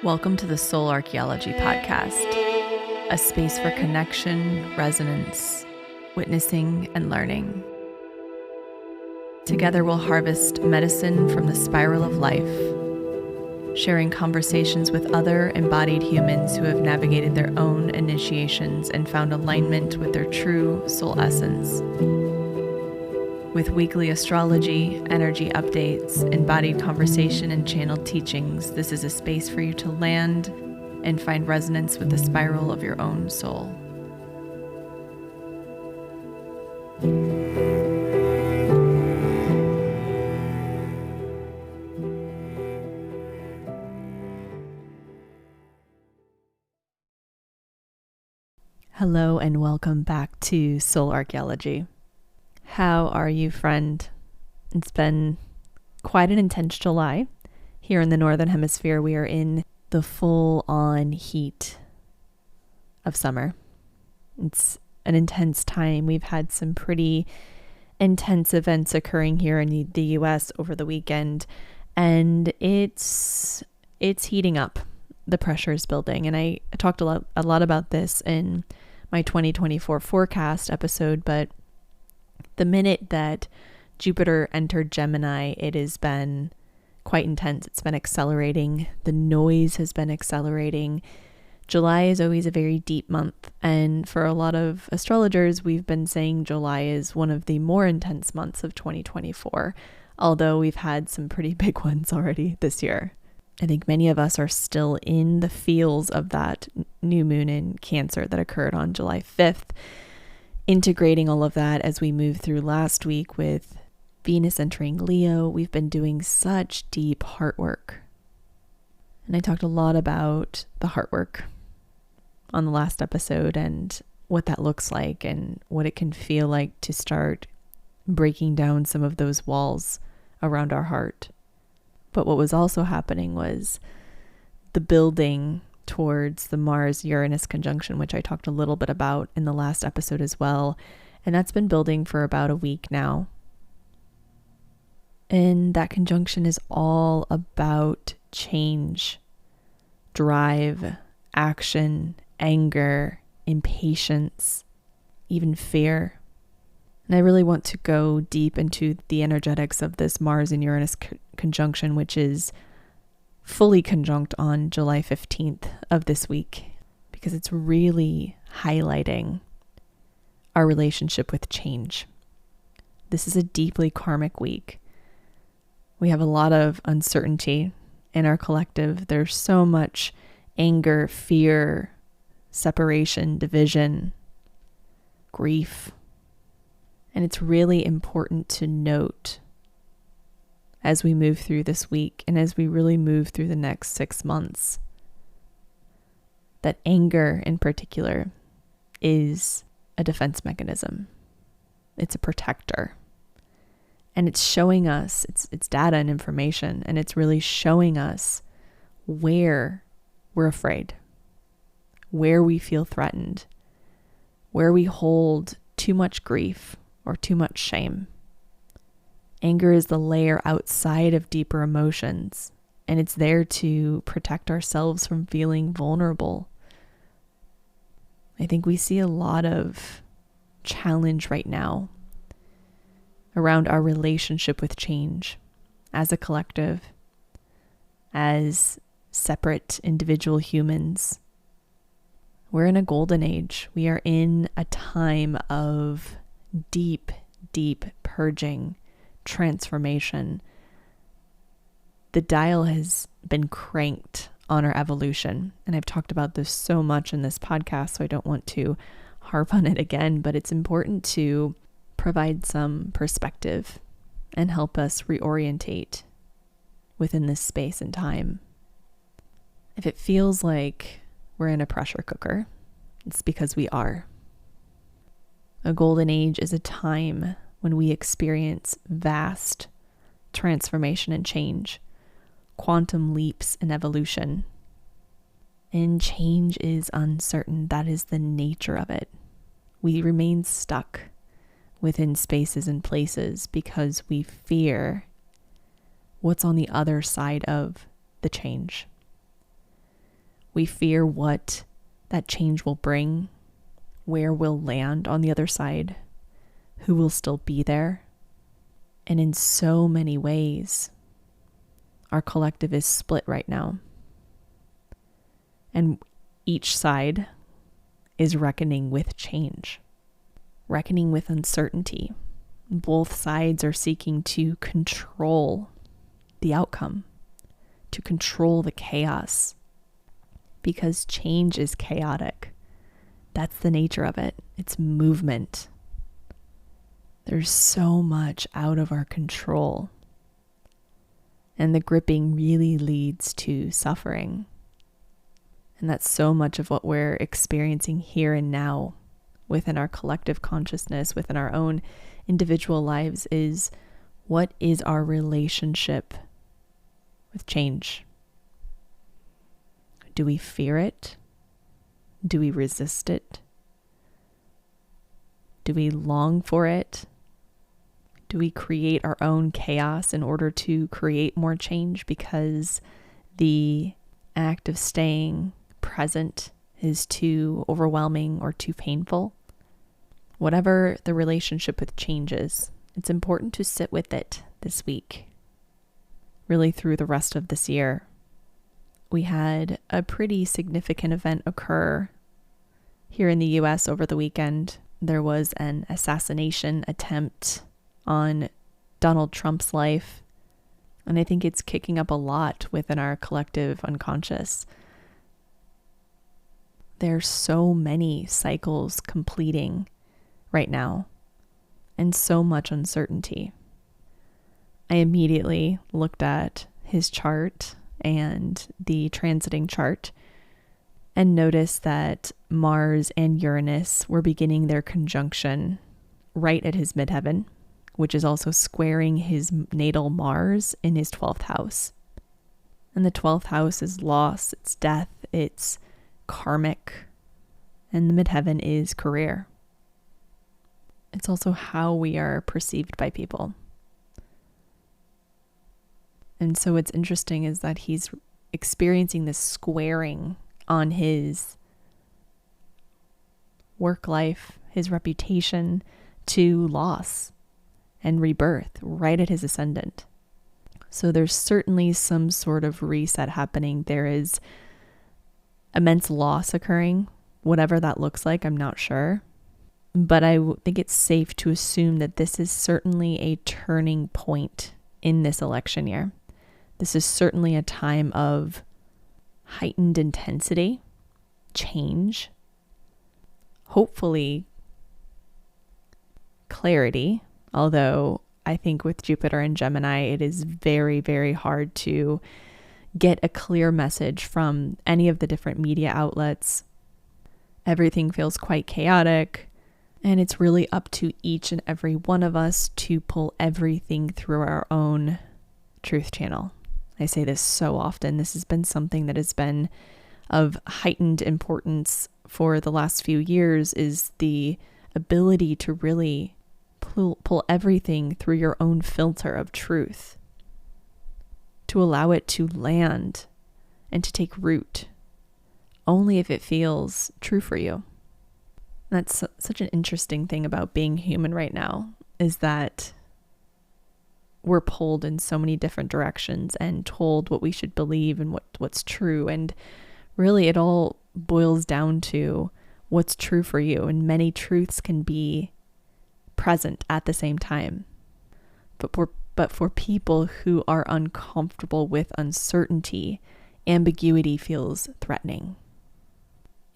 Welcome to the Soul Archaeology podcast, a space for connection, resonance, witnessing, and learning. Together we'll harvest medicine from the spiral of life, sharing conversations with other embodied humans who have navigated their own initiations and found alignment with their true soul essence. With weekly astrology, energy updates, embodied conversation, and channeled teachings, this is a space for you to land and find resonance with the spiral of your own soul. Hello and welcome back to Soul Archaeology. How are you, friend? It's been quite an intense July. Here in the Northern Hemisphere, we are in the full-on heat of summer. It's an intense time. We've had some pretty intense events occurring here in the US over the weekend, and it's heating up. The pressure is building, and I talked a lot about this in my 2024 forecast episode, but the minute that Jupiter entered Gemini, it has been quite intense. It's been accelerating. The noise has been accelerating. July is always a very deep month. And for a lot of astrologers, we've been saying July is one of the more intense months of 2024, although we've had some pretty big ones already this year. I think many of us are still in the feels of that new moon in Cancer that occurred on July 5th. Integrating all of that as we move through last week with Venus entering Leo. We've been doing such deep heart work. And I talked a lot about the heart work on the last episode and what that looks like and what it can feel like to start breaking down some of those walls around our heart. But what was also happening was the building towards the Mars-Uranus conjunction, which I talked a little bit about in the last episode as well. And that's been building for about a week now. And that conjunction is all about change, drive, action, anger, impatience, even fear. And I really want to go deep into the energetics of this Mars and Uranus conjunction, which is fully conjunct on July 15th of this week, because it's really highlighting our relationship with change. This is a deeply karmic week. We have a lot of uncertainty in our collective. There's so much anger, fear, separation, division, grief. And it's really important to note as we move through this week and as we really move through the next 6 months, that anger in particular is a defense mechanism. It's a protector. And it's showing us, it's data and information, and it's really showing us where we're afraid, where we feel threatened, where we hold too much grief or too much shame. Anger is the layer outside of deeper emotions, and it's there to protect ourselves from feeling vulnerable. I think we see a lot of challenge right now around our relationship with change as a collective, as separate individual humans. We're in a golden age. We are in a time of deep, deep purging, transformation. The dial has been cranked on our evolution. And I've talked about this so much in this podcast, so I don't want to harp on it again, but it's important to provide some perspective and help us reorientate within this space and time. If it feels like we're in a pressure cooker, it's because we are. A golden age is a time when we experience vast transformation and change, quantum leaps in evolution. And change is uncertain. That is the nature of it. We remain stuck within spaces and places because we fear what's on the other side of the change. We fear what that change will bring, where we'll land on the other side, who will still be there. And in so many ways, our collective is split right now. And each side is reckoning with change, reckoning with uncertainty. Both sides are seeking to control the outcome, to control the chaos, because change is chaotic. That's the nature of it. It's movement. There's so much out of our control. And the gripping really leads to suffering. And that's so much of what we're experiencing here and now within our collective consciousness, within our own individual lives, is what is our relationship with change? Do we fear it? Do we resist it? Do we long for it? Do we create our own chaos in order to create more change because the act of staying present is too overwhelming or too painful? Whatever the relationship with change is, it's important to sit with it this week, really through the rest of this year. We had a pretty significant event occur here in the US over the weekend. There was an assassination attempt on Donald Trump's life, and I think it's kicking up a lot within our collective unconscious. There's so many cycles completing right now, and so much uncertainty. I immediately looked at his chart and the transiting chart and noticed that Mars and Uranus were beginning their conjunction right at his midheaven, which is also squaring his natal Mars in his 12th house. And the 12th house is loss, it's death, it's karmic, and the midheaven is career. It's also how we are perceived by people. And so what's interesting is that he's experiencing this squaring on his work life, his reputation, to loss and rebirth right at his ascendant. So there's certainly some sort of reset happening. There is immense loss occurring, whatever that looks like, I'm not sure. But I think it's safe to assume that this is certainly a turning point in this election year. This is certainly a time of heightened intensity, change, hopefully clarity, although I think with Jupiter and Gemini, it is very, very hard to get a clear message from any of the different media outlets. Everything feels quite chaotic, and it's really up to each and every one of us to pull everything through our own truth channel. I say this so often. This has been something that has been of heightened importance for the last few years, is the ability to really pull everything through your own filter of truth, to allow it to land and to take root only if it feels true for you. That's such an interesting thing about being human right now, is that we're pulled in so many different directions and told what we should believe and what's true. And really it all boils down to what's true for you. And many truths can be present at the same time. But for people who are uncomfortable with uncertainty, ambiguity feels threatening.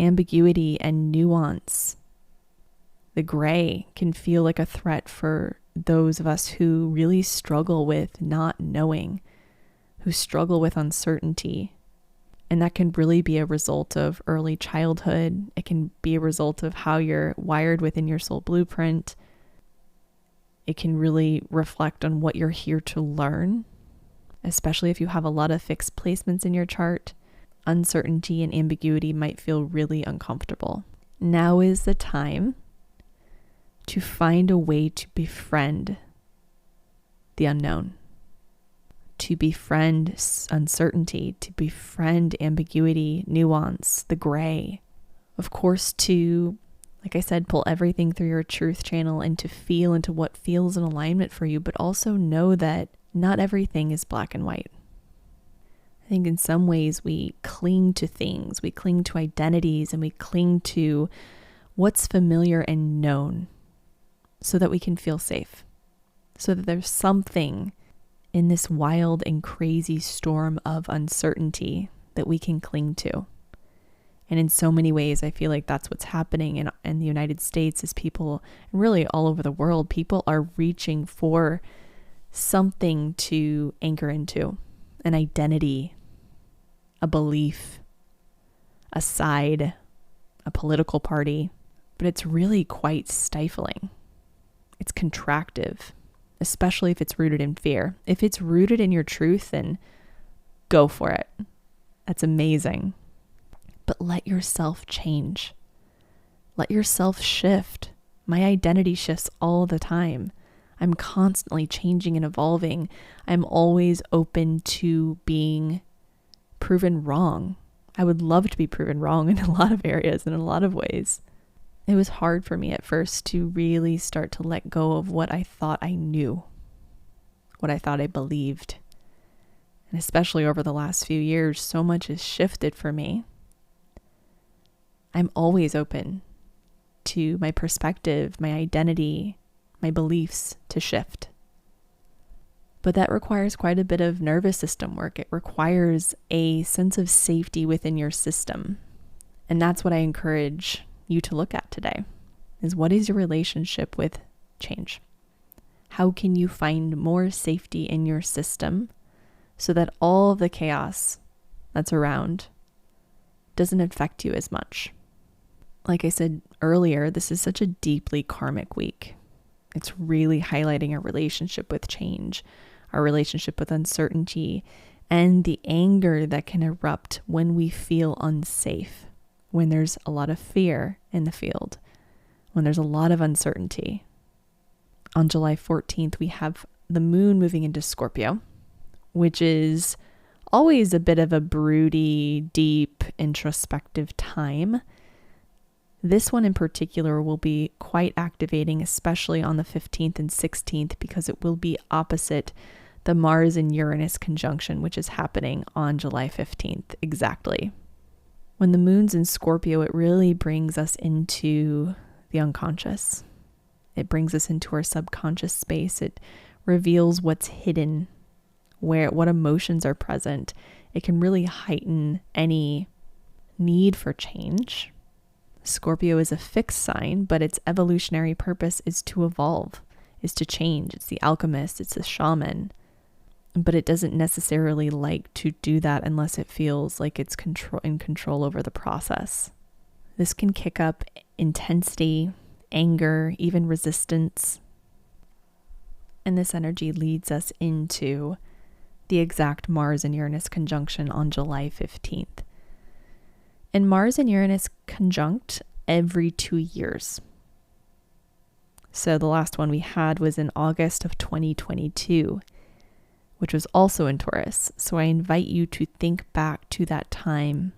Ambiguity and nuance, the gray, can feel like a threat for those of us who really struggle with not knowing, who struggle with uncertainty. And that can really be a result of early childhood. It can be a result of how you're wired within your soul blueprint. It can really reflect on what you're here to learn, especially if you have a lot of fixed placements in your chart. Uncertainty and ambiguity might feel really uncomfortable. Now is the time to find a way to befriend the unknown, to befriend uncertainty, to befriend ambiguity, nuance, the gray. Of course, to, like I said, pull everything through your truth channel and to feel into what feels in alignment for you, but also know that not everything is black and white. I think in some ways we cling to things, we cling to identities, and we cling to what's familiar and known so that we can feel safe, so that there's something in this wild and crazy storm of uncertainty that we can cling to. And in so many ways, I feel like that's what's happening in the United States is people, and really all over the world, people are reaching for something to anchor into, an identity, a belief, a side, a political party, but it's really quite stifling. It's contractive, especially if it's rooted in fear. If it's rooted in your truth, then go for it. That's amazing. But let yourself change. Let yourself shift. My identity shifts all the time. I'm constantly changing and evolving. I'm always open to being proven wrong. I would love to be proven wrong in a lot of areas and in a lot of ways. It was hard for me at first to really start to let go of what I thought I knew, what I thought I believed. And especially over the last few years, so much has shifted for me. I'm always open to my perspective, my identity, my beliefs to shift. But that requires quite a bit of nervous system work. It requires a sense of safety within your system. And that's what I encourage you to look at today, is what is your relationship with change? How can you find more safety in your system so that all of the chaos that's around doesn't affect you as much? Like I said earlier, this is such a deeply karmic week. It's really highlighting our relationship with change, our relationship with uncertainty, and the anger that can erupt when we feel unsafe, when there's a lot of fear in the field, when there's a lot of uncertainty. On July 14th, we have the moon moving into Scorpio, which is always a bit of a broody, deep, introspective time. This one in particular will be quite activating, especially on the 15th and 16th, because it will be opposite the Mars and Uranus conjunction, which is happening on July 15th exactly. When the moon's in Scorpio, it really brings us into the unconscious. It brings us into our subconscious space. It reveals what's hidden, what emotions are present. It can really heighten any need for change. Scorpio is a fixed sign, but its evolutionary purpose is to evolve, is to change. It's the alchemist, it's the shaman. But it doesn't necessarily like to do that unless it feels like it's in control over the process. This can kick up intensity, anger, even resistance. And this energy leads us into the exact Mars and Uranus conjunction on July 15th. And Mars and Uranus conjunct every 2 years. So the last one we had was in August of 2022, which was also in Taurus. So I invite you to think back to that time.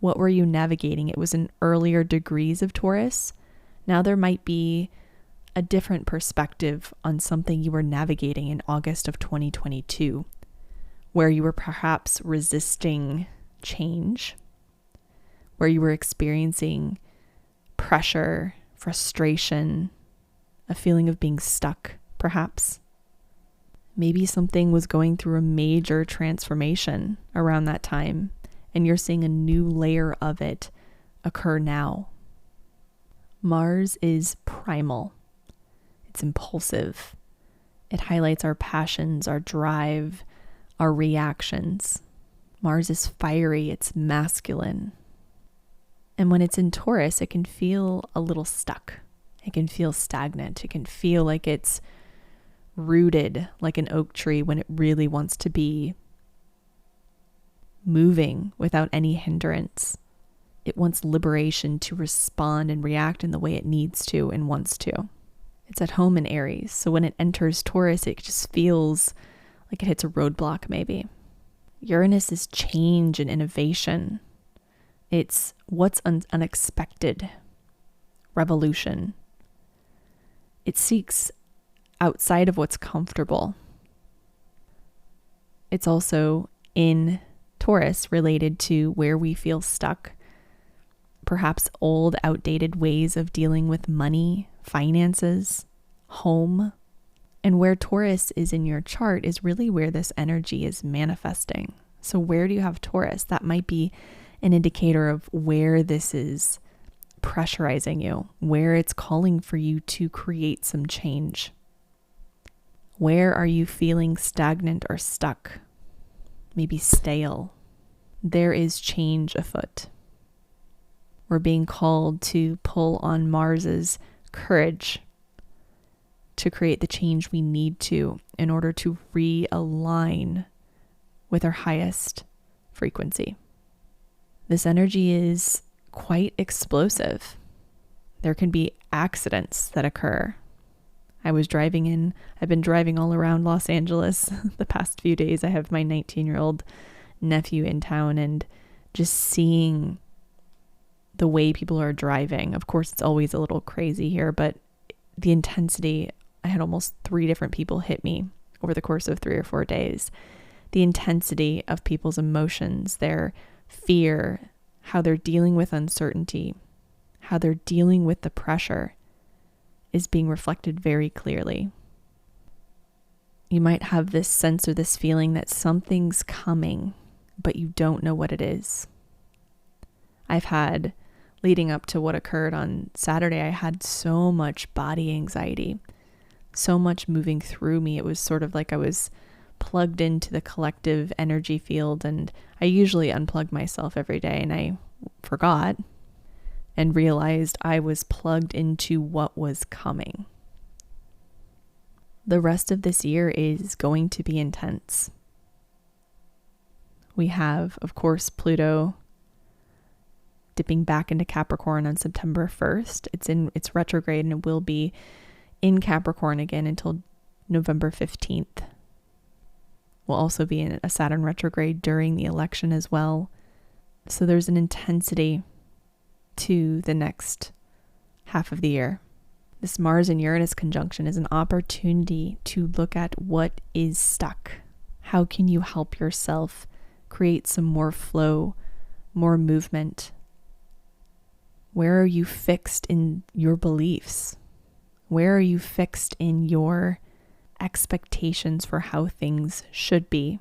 What were you navigating? It was in earlier degrees of Taurus. Now there might be a different perspective on something you were navigating in August of 2022, where you were perhaps resisting change, where you were experiencing pressure, frustration, a feeling of being stuck, perhaps. Maybe something was going through a major transformation around that time, and you're seeing a new layer of it occur now. Mars is primal. It's impulsive. It highlights our passions, our drive, our reactions. Mars is fiery. It's masculine. And when it's in Taurus, it can feel a little stuck. It can feel stagnant. It can feel like it's rooted like an oak tree when it really wants to be moving without any hindrance. It wants liberation to respond and react in the way it needs to and wants to. It's at home in Aries. So when it enters Taurus, it just feels like it hits a roadblock maybe. Uranus is change and innovation. It's what's unexpected, revolution. It seeks outside of what's comfortable. It's also in Taurus related to where we feel stuck, perhaps old, outdated ways of dealing with money, finances, home. And where Taurus is in your chart is really where this energy is manifesting. So where do you have Taurus? That might be an indicator of where this is pressurizing you, where it's calling for you to create some change. Where are you feeling stagnant or stuck? Maybe stale. There is change afoot. We're being called to pull on Mars's courage to create the change we need to in order to realign with our highest frequency. This energy is quite explosive. There can be accidents that occur. I've been driving all around Los Angeles the past few days. I have my 19-year-old nephew in town, and just seeing the way people are driving. Of course, it's always a little crazy here, but the intensity, I had almost 3 different people hit me over the course of 3 or 4 days. The intensity of people's emotions, their fear, how they're dealing with uncertainty, how they're dealing with the pressure is being reflected very clearly. You might have this sense or this feeling that something's coming, but you don't know what it is. I've had, leading up to what occurred on Saturday, I had so much body anxiety, so much moving through me. It was sort of like I was plugged into the collective energy field, and I usually unplug myself every day, and I forgot and realized I was plugged into what was coming. The rest of this year is going to be intense. We have, of course, Pluto dipping back into Capricorn on September 1st. It's retrograde, and it will be in Capricorn again until November 15th. We'll also be in a Saturn retrograde during the election as well. So there's an intensity to the next half of the year. This Mars and Uranus conjunction is an opportunity to look at what is stuck. How can you help yourself create some more flow, more movement? Where are you fixed in your beliefs? Where are you fixed in your expectations for how things should be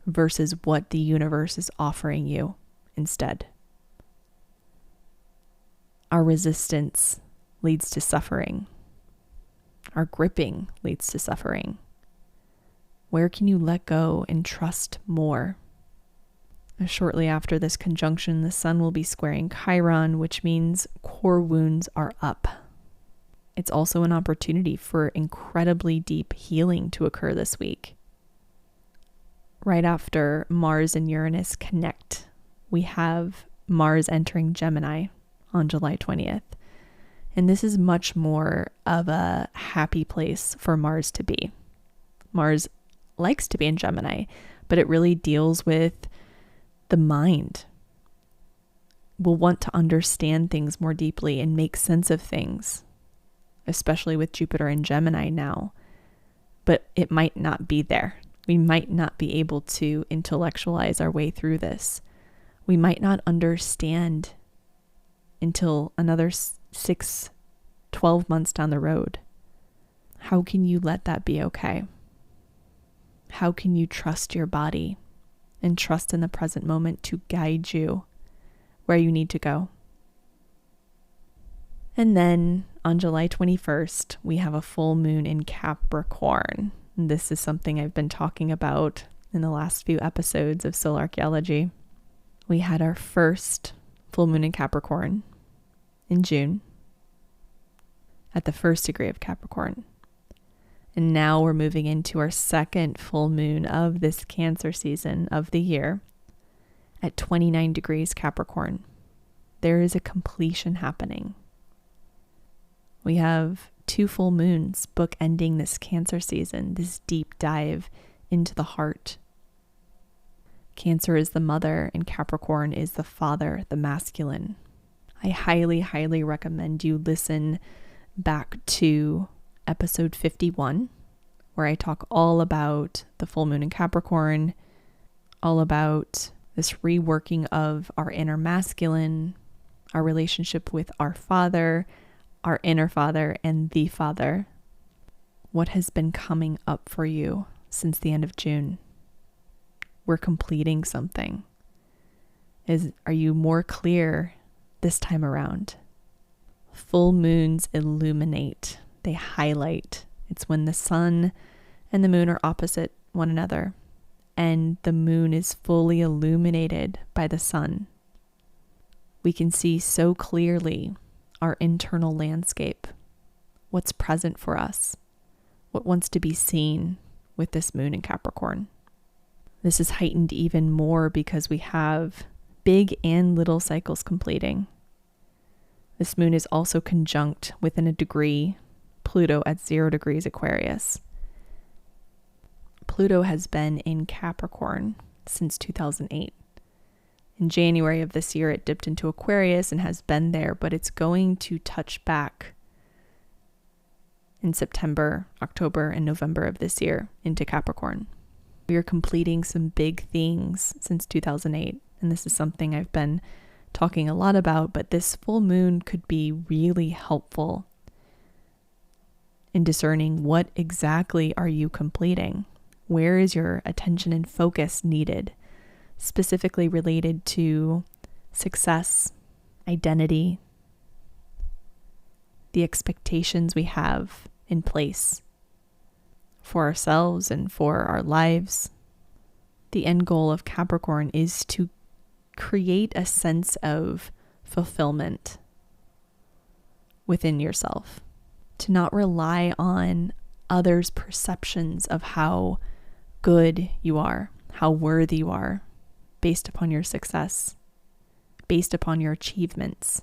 versus what the universe is offering you instead? Our resistance leads to suffering. Our gripping leads to suffering. Where can you let go and trust more? Shortly after this conjunction, the sun will be squaring Chiron, which means core wounds are up. It's also an opportunity for incredibly deep healing to occur this week. Right after Mars and Uranus connect, we have Mars entering Gemini on July 20th. And this is much more of a happy place for Mars to be. Mars likes to be in Gemini, but it really deals with the mind. We'll want to understand things more deeply and make sense of things, especially with Jupiter in Gemini now. But it might not be there. We might not be able to intellectualize our way through this. We might not understand until another 12 months down the road. How can you let that be okay? How can you trust your body and trust in the present moment to guide you where you need to go? And then on July 21st, we have a full moon in Capricorn. This is something I've been talking about in the last few episodes of Soul Archaeology. We had our first full moon in Capricorn in June at the 1st degree of Capricorn. And now we're moving into our second full moon of this Cancer season of the year at 29 degrees Capricorn. There is a completion happening. We have 2 full moons bookending this Cancer season, this deep dive into the heart. Cancer is the mother and Capricorn is the father, the masculine. I highly, highly recommend you listen back to episode 51, where I talk all about the full moon in Capricorn, all about this reworking of our inner masculine, our relationship with our father, our inner father, and the father. What has been coming up for you since the end of June? We're completing something. Are you more clear this time around? Full moons illuminate, they highlight. It's when the sun and the moon are opposite one another, and the moon is fully illuminated by the sun. We can see so clearly our internal landscape, what's present for us, what wants to be seen with this moon in Capricorn. This is heightened even more because we have big and little cycles completing. This moon is also conjunct within a degree Pluto at 0 degrees Aquarius. Pluto has been in Capricorn since 2008. In January of this year, it dipped into Aquarius and has been there, but it's going to touch back in September, October, and November of this year into Capricorn. We are completing some big things since 2008, and this is something I've been talking a lot about, but this full moon could be really helpful in discerning what exactly are you completing? Where is your attention and focus needed, specifically related to success, identity, the expectations we have in place for ourselves and for our lives. The end goal of Capricorn is to create a sense of fulfillment within yourself, to not rely on others' perceptions of how good you are, how worthy you are, based upon your success, based upon your achievements.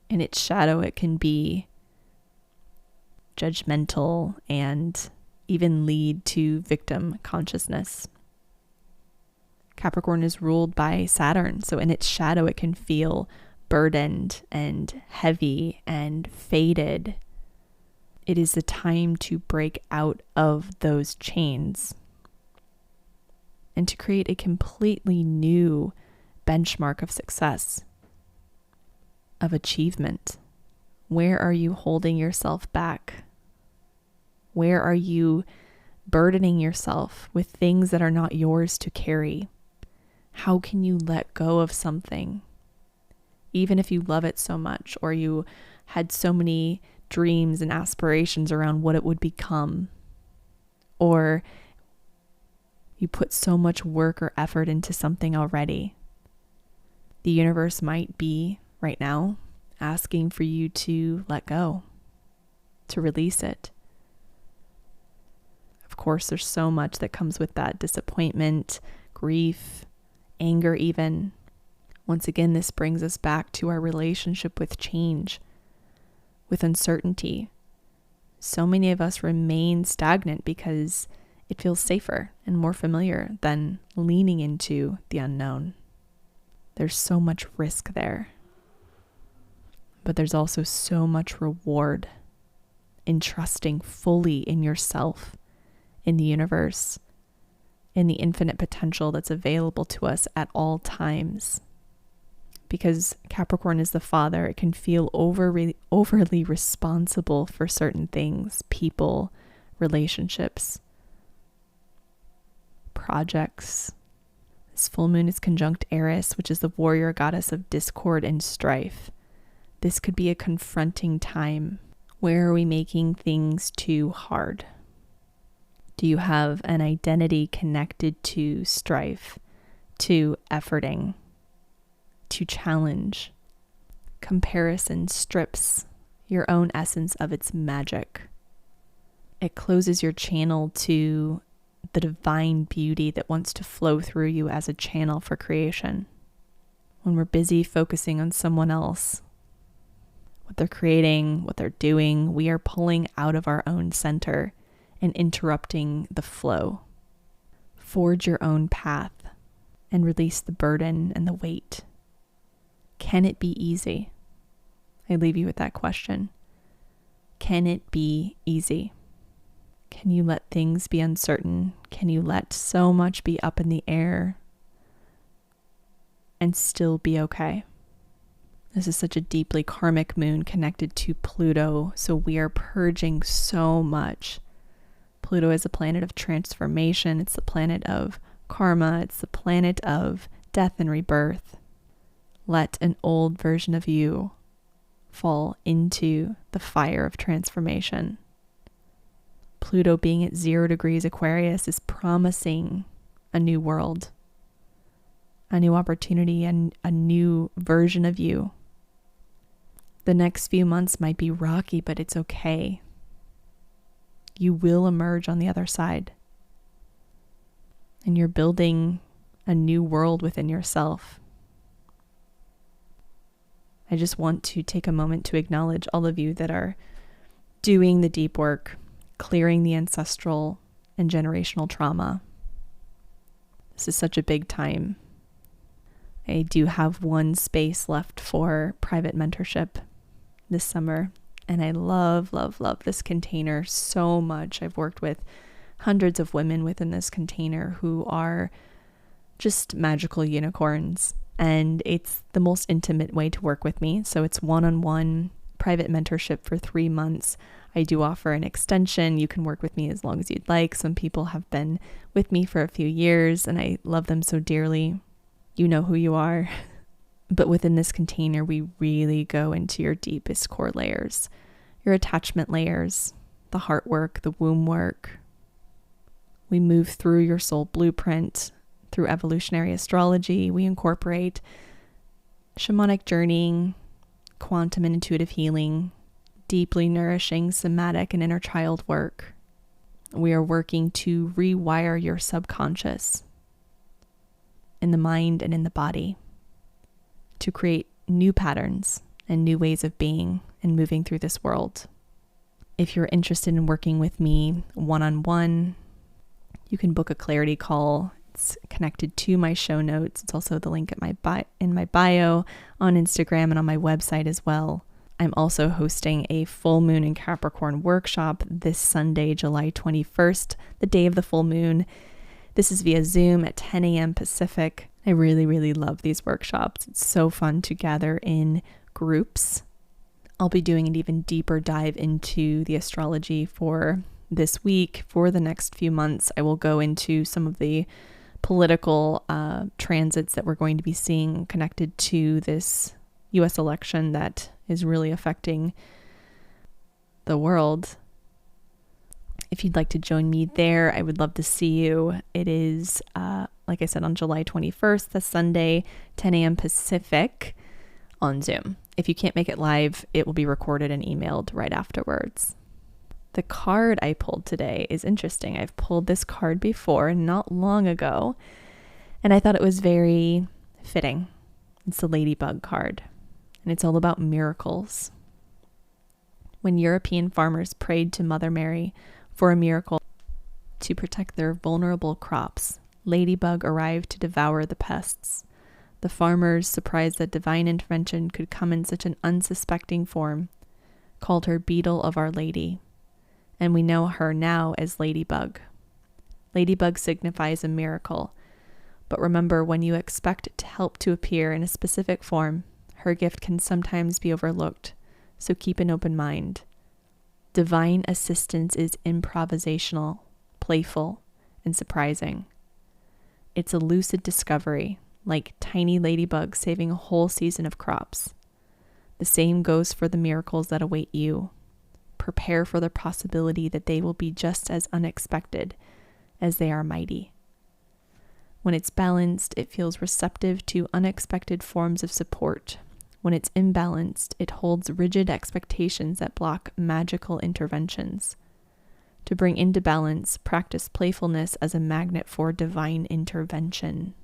In its shadow, it can be judgmental and even lead to victim consciousness. Capricorn is ruled by Saturn, so in its shadow, it can feel burdened and heavy and faded. It is the time to break out of those chains and to create a completely new benchmark of success, of achievement. Where are you holding yourself back? Where are you burdening yourself with things that are not yours to carry? How can you let go of something, even if you love it so much, or you had so many dreams and aspirations around what it would become, or you put so much work or effort into something already? The universe might be right now asking for you to let go, to release it. Of course, there's so much that comes with that: disappointment, grief, anger even. Once again, this brings us back to our relationship with change, with uncertainty. So many of us remain stagnant because it feels safer and more familiar than leaning into the unknown. There's so much risk there, but there's also so much reward in trusting fully in yourself, in the universe, in the infinite potential that's available to us at all times. Because Capricorn is the father, it can feel overly responsible for certain things, people, relationships, projects. This full moon is conjunct Eris, which is the warrior goddess of discord and strife. This could be a confronting time. Where are we making things too hard? Do you have an identity connected to strife, to efforting, to challenge? Comparison strips your own essence of its magic. It closes your channel to the divine beauty that wants to flow through you as a channel for creation. When we're busy focusing on someone else, what they're creating, what they're doing. We are pulling out of our own center and interrupting the flow. Forge your own path and release the burden and the weight. Can it be easy? I leave you with that question. Can it be easy? Can you let things be uncertain? Can you let so much be up in the air and still be okay? This is such a deeply karmic moon connected to Pluto, so we are purging so much. Pluto is a planet of transformation. It's the planet of karma. It's the planet of death and rebirth. Let an old version of you fall into the fire of transformation. Pluto being at 0 degrees Aquarius is promising a new world, a new opportunity, and a new version of you. The next few months might be rocky, but it's okay. You will emerge on the other side. And you're building a new world within yourself. I just want to take a moment to acknowledge all of you that are doing the deep work, clearing the ancestral and generational trauma. This is such a big time. I do have one space left for private mentorship this summer, and I love, love, love this container so much. I've worked with hundreds of women within this container who are just magical unicorns, and it's the most intimate way to work with me. So it's one-on-one private mentorship for 3 months. I do offer an extension. You can work with me as long as you'd like. Some people have been with me for a few years, and I love them so dearly. You know who you are. But within this container, we really go into your deepest core layers, your attachment layers, the heart work, the womb work. We move through your soul blueprint, through evolutionary astrology. We incorporate shamanic journeying, quantum and intuitive healing, deeply nourishing somatic and inner child work. We are working to rewire your subconscious in the mind and in the body to create new patterns and new ways of being and moving through this world. If you're interested in working with me one-on-one, you can book a clarity call. It's connected to my show notes. It's also the link at in my bio on Instagram and on my website as well. I'm also hosting a full moon in Capricorn workshop this Sunday, July 21st, the day of the full moon. This is via Zoom at 10 a.m. Pacific. I really, really love these workshops. It's so fun to gather in groups. I'll be doing an even deeper dive into the astrology for this week. For the next few months, I will go into some of the political transits that we're going to be seeing connected to this U.S. election that is really affecting the world. If you'd like to join me there, I would love to see you. It is, like I said, on July 21st, the Sunday, 10 a.m. Pacific on Zoom. If you can't make it live, it will be recorded and emailed right afterwards. The card I pulled today is interesting. I've pulled this card before, not long ago, and I thought it was very fitting. It's the Ladybug card, and it's all about miracles. When European farmers prayed to Mother Mary for a miracle to protect their vulnerable crops, Ladybug arrived to devour the pests. The farmers, surprised that divine intervention could come in such an unsuspecting form, called her Beetle of Our Lady, and we know her now as Ladybug. Ladybug signifies a miracle, but remember, when you expect help to appear in a specific form, her gift can sometimes be overlooked, so keep an open mind. Divine assistance is improvisational, playful, and surprising. It's a lucid discovery, like tiny ladybugs saving a whole season of crops. The same goes for the miracles that await you. Prepare for the possibility that they will be just as unexpected as they are mighty. When it's balanced, it feels receptive to unexpected forms of support. When it's imbalanced, it holds rigid expectations that block magical interventions. To bring into balance, practice playfulness as a magnet for divine intervention.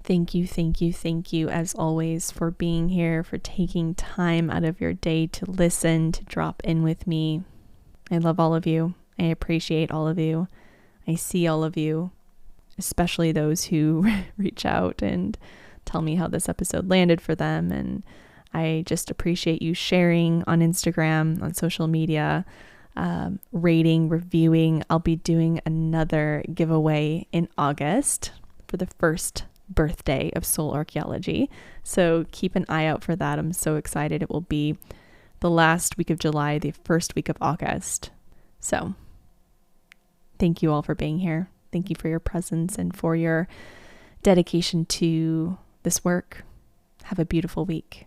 Thank you, thank you, thank you, as always, for being here, for taking time out of your day to listen, to drop in with me. I love all of you. I appreciate all of you. I see all of you, especially those who reach out and tell me how this episode landed for them. And I just appreciate you sharing on Instagram, on social media, rating, reviewing. I'll be doing another giveaway in August for the first birthday of Soul Archaeology. So keep an eye out for that. I'm so excited. It will be the last week of July, the first week of August. So thank you all for being here. Thank you for your presence and for your dedication to this work. Have a beautiful week.